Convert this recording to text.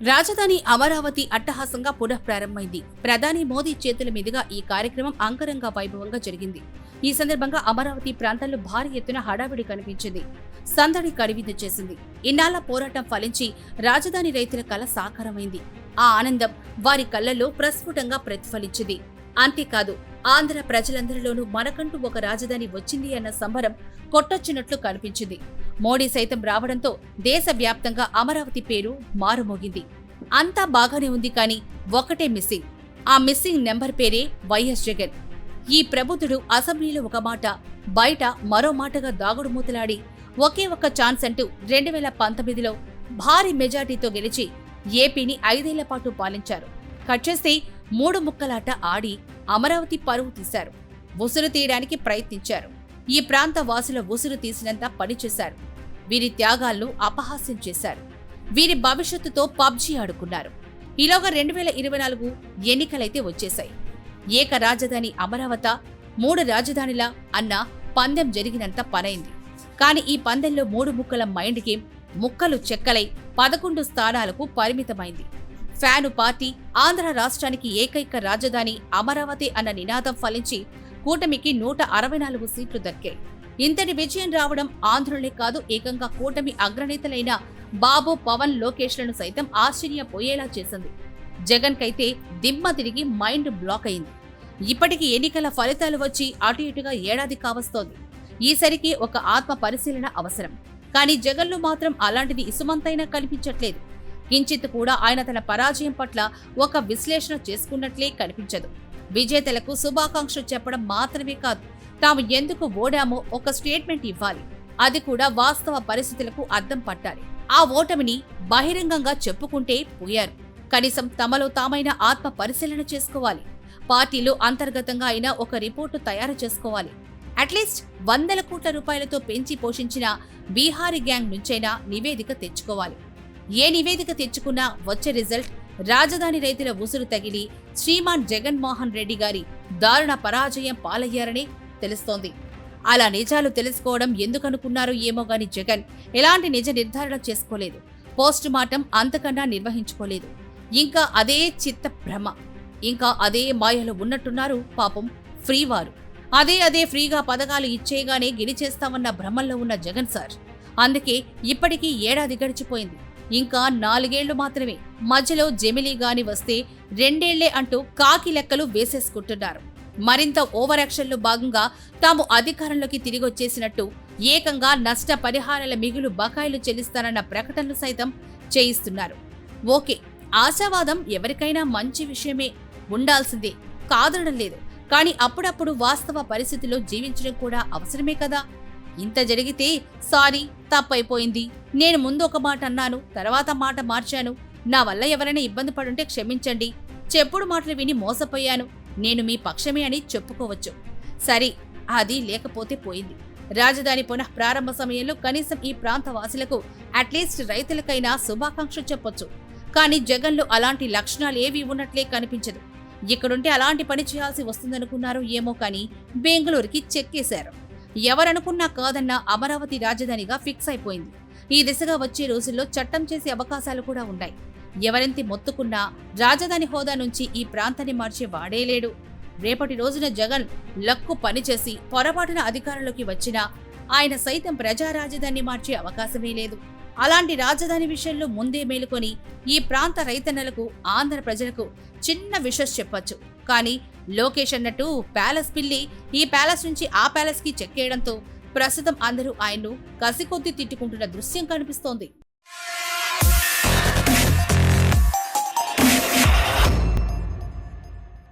రాజధాని అమరావతి అట్టహాసంగా పునఃప్రారంభమైంది. ప్రధాని మోదీ చేతుల మీదుగా ఈ కార్యక్రమం అంగరంగ వైభవంగా జరిగింది. ఈ సందర్భంగా అమరావతి ప్రాంతాల్లో భారీ ఎత్తున హడావిడి కనిపించింది. సందడి కడివిందు చేసింది. ఇన్నాళ్ల పోరాటం ఫలించి రాజధాని రైతుల కల సాకారమైంది. ఆ ఆనందం వారి కళ్లలో ప్రస్ఫుటంగా ప్రతిఫలించింది. అంతేకాదు, ఆంధ్ర ప్రజలందరిలోనూ మనకంటూ ఒక రాజధాని వచ్చింది అన్న సంబరం కొట్టొచ్చినట్లు కనిపించింది. మోడీ సైతం రావడంతో దేశవ్యాప్తంగా అమరావతి పేరు మారుమోగింది. అంతా బాగానే ఉంది, కానీ ఒకటే మిస్సింగ్. ఆ మిస్సింగ్ నెంబర్ పేరే వైఎస్ జగన్. ఈ ప్రబుద్ధుడు అసెంబ్లీలో ఒక మాట, బయట మరో మాటగా దాగుడుమూతలాడి ఒకే ఒక్క ఛాన్స్ అంటూ 2019లో భారీ మెజార్టీతో గెలిచి ఏపీని 5 ఏళ్ల పాటు పాలించారు. కట్ చేస్తే 3 ముక్కలాట ఆడి అమరావతి పరువు తీశారు. ఉసురు తీయడానికి ప్రయత్నించారు. ఈ ప్రాంత వాసుల ఉసురు తీసినంత పనిచేశారు. వీరి త్యాగాలను అపహాస్యం చేశారు. వీరి భవిష్యత్తుతో పబ్జీ ఆడుకున్నారు. ఈలోగా 2024 ఎన్నికలైతే వచ్చేశాయి. ఏక రాజధాని అమరావత, 3 రాజధానిలా అన్న పందెం జరిగినంత పనైంది. కాని ఈ పందెంలో 3 ముక్కల మైండ్ గేమ్ ముక్కలు చెక్కలై 11 స్థానాలకు పరిమితమైంది. ఫ్యాను పార్టీ ఆంధ్ర రాష్ట్రానికి ఏకైక రాజధాని అమరావతి అన్న నినాదం ఫలించి కూటమికి 164 సీట్లు దక్కాయి. ఇంతటి విజయం రావడం ఆంధ్రులే కాదు, ఏకంగా కూటమి అగ్రనేతలైన బాబు, పవన్, లోకేష్లను సైతం ఆశ్చర్యపోయేలా చేసింది. జగన్ కైతే దిమ్మ తిరిగి మైండ్ బ్లాక్ అయింది. ఇప్పటికీ ఎన్నికల ఫలితాలు వచ్చి అటు ఇటుగా ఏడాది కావస్తోంది. ఈసరికి ఒక ఆత్మ పరిశీలన అవసరం. కానీ జగన్లో మాత్రం అలాంటిది ఇసుమంతైనా కనిపించట్లేదు. కించిత్ కూడా ఆయన తన పరాజయం పట్ల ఒక విశ్లేషణ చేసుకున్నట్లే కనిపించదు. విజేతలకు శుభాకాంక్షలు చెప్పడం మాత్రమే కాదు, తాము ఎందుకు ఓడామో ఒక స్టేట్మెంట్ ఇవ్వాలి. అది కూడా వాస్తవ పరిస్థితులకు అద్దం పట్టాలి. ఆ ఓటమిని బహిరంగంగా చెప్పుకుంటే పోయారు. కనీసం తమలో తామైన ఆత్మ పరిశీలన చేసుకోవాలి. పార్టీలో అంతర్గతంగా అయినా ఒక రిపోర్టు తయారు చేసుకోవాలి. అట్లీస్ట్ 100 కోట్ల రూపాయలతో పెంచి పోషించిన బీహారీ గ్యాంగ్ నుంచైనా నివేదిక తెచ్చుకోవాలి. ఏ నివేదిక తెచ్చుకున్నా వచ్చే రిజల్ట్ రాజధాని రైతుల ఉసురు తగిలి శ్రీమాన్ జగన్మోహన్ రెడ్డి గారి దారుణ పరాజయం పాలయ్యారని తెలుస్తోంది. అలా నిజాలు తెలుసుకోవడం ఎందుకనుకున్నారో ఏమో గాని జగన్ ఎలాంటి నిజ నిర్ధారణ చేసుకోలేదు. పోస్ట్ మార్టం అంతకన్నా నిర్వహించుకోలేదు. ఇంకా అదే చిత్త భ్రమ, ఇంకా అదే మాయలో ఉన్నట్టున్నారు పాపం ఫ్రీవారు. అదే ఫ్రీగా పథకాలు ఇచ్చేయగానే గెలిచేస్తామన్న భ్రమల్లో ఉన్న జగన్ సార్. అందుకే ఇప్పటికీ ఏడాది గడిచిపోయింది. ఇంకా 4 ఏళ్లు మాత్రమే. మధ్యలో జమిలీ గాని వస్తే 2 ఏళ్లే అంటూ కాకి లెక్కలు వేసేసుకుంటున్నారు. మరింత ఓవర్ యాక్షన్లో భాగంగా తాము అధికారంలోకి తిరిగొచ్చేసినట్టు ఏకంగా నష్ట పరిహారాల మిగులు బకాయిలు చెల్లిస్తారన్న ప్రకటనలు సైతం చేయిస్తున్నారు. ఓకే, ఆశావాదం ఎవరికైనా మంచి విషయమే, ఉండాల్సిందే, కాదనడం లేదు. కానీ అప్పుడప్పుడు వాస్తవ పరిస్థితిలో జీవించడం కూడా అవసరమే కదా. ఇంత జరిగితే సారీ, తప్పైపోయింది, నేను ముందు ఒక మాట అన్నాను, తర్వాత మాట మార్చాను, నా వల్ల ఎవరైనా ఇబ్బంది పడుంటే క్షమించండి, చెప్పుడు మాటలు విని మోసపోయాను, నేను మీ పక్షమే అని చెప్పుకోవచ్చు. సరే, అది లేకపోతే పోయింది. రాజధాని పునః ప్రారంభ సమయంలో కనీసం ఈ ప్రాంత వాసులకు, అట్లీస్ట్ రైతులకైనా శుభాకాంక్షలు చెప్పొచ్చు. కానీ జగన్లో అలాంటి లక్షణాలు ఏవీ ఉన్నట్లే కనిపించదు. ఇక్కడుంటే అలాంటి పని చేయాల్సి వస్తుందనుకున్నారో ఏమో, కానీ బెంగళూరుకి చెక్కేశారు. ఎవరనుకున్నా కాదన్నా అమరావతి రాజధానిగా ఫిక్స్ అయిపోయింది. ఈ దిశగా వచ్చే రోజుల్లో చట్టం చేసే అవకాశాలు కూడా ఉన్నాయి. ఎవరెంత మొత్తుకున్నా రాజధాని హోదా నుంచి ఈ ప్రాంతాన్ని మార్చే వాడేలేడు. రేపటి రోజున జగన్ లక్కు పనిచేసి పొరపాటున అధికారంలోకి వచ్చినా ఆయన సైతం ప్రజా రాజధాని మార్చే అవకాశమే లేదు. అలాంటి రాజధాని విషయంలో ముందే మేలుకొని ఈ ప్రాంత రైతన్నలకు, ఆంధ్ర ప్రజలకు చిన్న విషస్ చెప్పొచ్చు. కానీ లోకేష్ అన్నట్టు ప్యాలెస్ పిల్లి ఈ ప్యాలెస్ నుంచి ఆ ప్యాలెస్ కి చెక్కేయడంతో ప్రస్తుతం అందరూ ఆయన్ను కసికొద్దీ తిట్టుకుంటున్న దృశ్యం కనిపిస్తోంది.